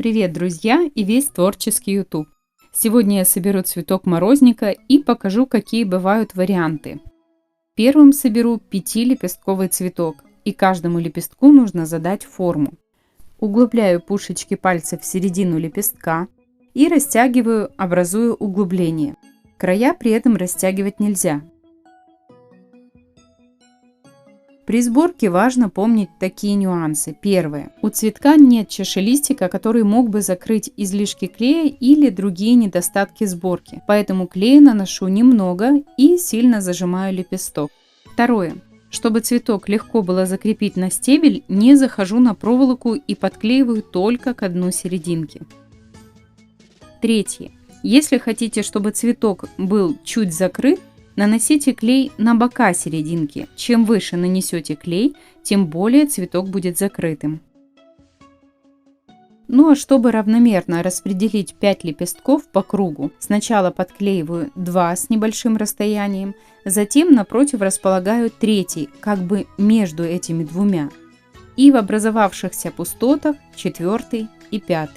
привет, друзья и весь творческий YouTube! Сегодня я соберу цветок морозника и покажу, какие бывают варианты. Первым соберу 5-лепестковый цветок, и каждому лепестку нужно задать форму. Углубляю пушечки пальцев в середину лепестка и растягиваю, образуя углубление. Края при этом растягивать нельзя. При сборке важно помнить такие нюансы. Первое. У цветка нет чашелистика, который мог бы закрыть излишки клея или другие недостатки сборки. Поэтому клея наношу немного и сильно зажимаю лепесток. Второе. Чтобы цветок легко было закрепить на стебель, не захожу на проволоку и подклеиваю только к дну серединки. Третье. Если хотите, чтобы цветок был чуть закрыт, наносите клей на бока серединки. Чем выше нанесете клей, тем более цветок будет закрытым. Ну а чтобы равномерно распределить 5 лепестков по кругу, сначала подклеиваю 2 с небольшим расстоянием, затем напротив располагаю третий, как бы между этими двумя, и в образовавшихся пустотах 4 и 5.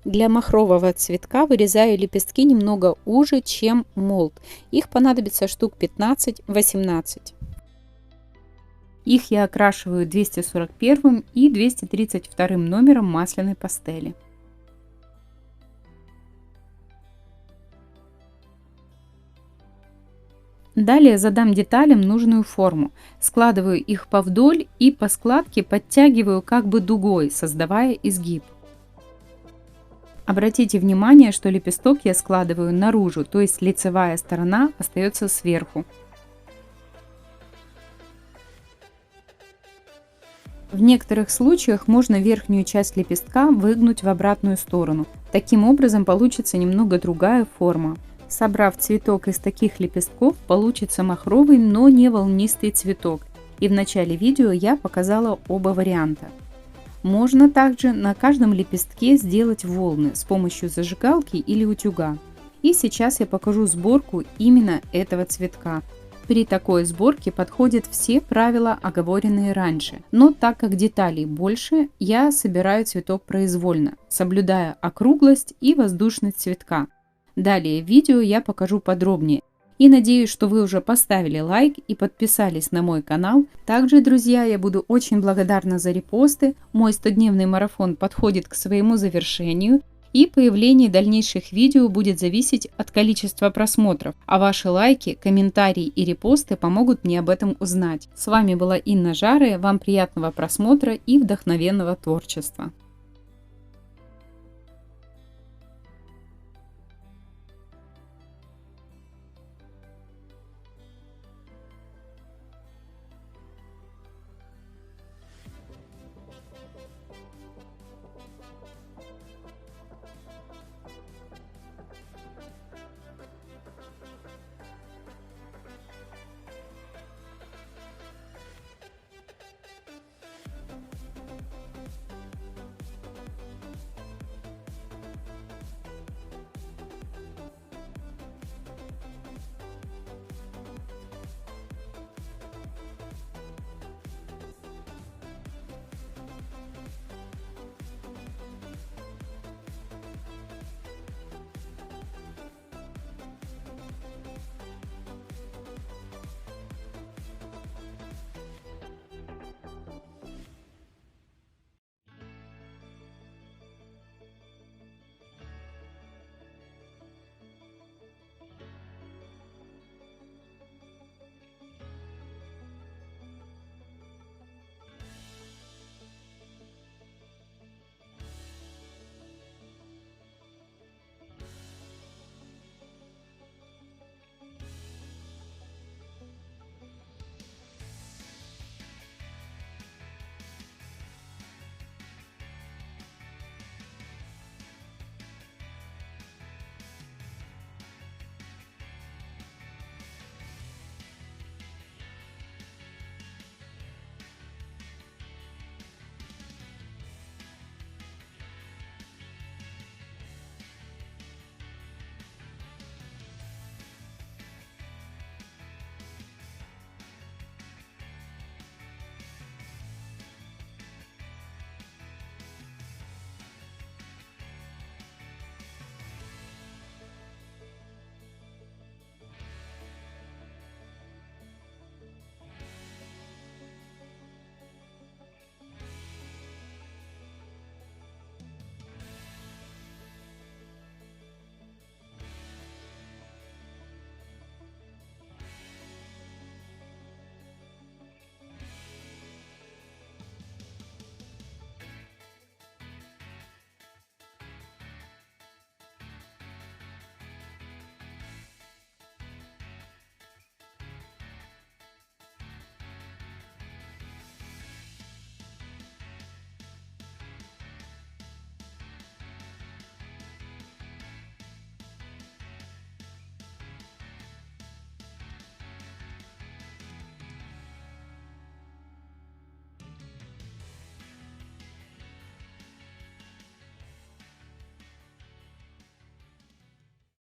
Для махрового цветка вырезаю лепестки немного уже, чем молд. Их понадобится штук 15-18. Их я окрашиваю 241 и 232 номером масляной пастели. Далее задам деталям нужную форму. Складываю их повдоль и по складке подтягиваю как бы дугой, создавая изгиб. Обратите внимание, что лепесток я складываю наружу, то есть лицевая сторона остается сверху. В некоторых случаях можно верхнюю часть лепестка выгнуть в обратную сторону. Таким образом получится немного другая форма. Собрав цветок из таких лепестков, получится махровый, но не волнистый цветок. И в начале видео я показала оба варианта. Можно также на каждом лепестке сделать волны с помощью зажигалки или утюга. И сейчас я покажу сборку именно этого цветка. При такой сборке подходят все правила, оговоренные раньше. Но так как деталей больше, я собираю цветок произвольно, соблюдая округлость и воздушность цветка. Далее в видео я покажу подробнее. И надеюсь, что вы уже поставили лайк и подписались на мой канал. Также, друзья, я буду очень благодарна за репосты. Мой 100-дневный марафон подходит к своему завершению. И появление дальнейших видео будет зависеть от количества просмотров. А ваши лайки, комментарии и репосты помогут мне об этом узнать. С вами была Инна Жаре. Вам приятного просмотра и вдохновенного творчества.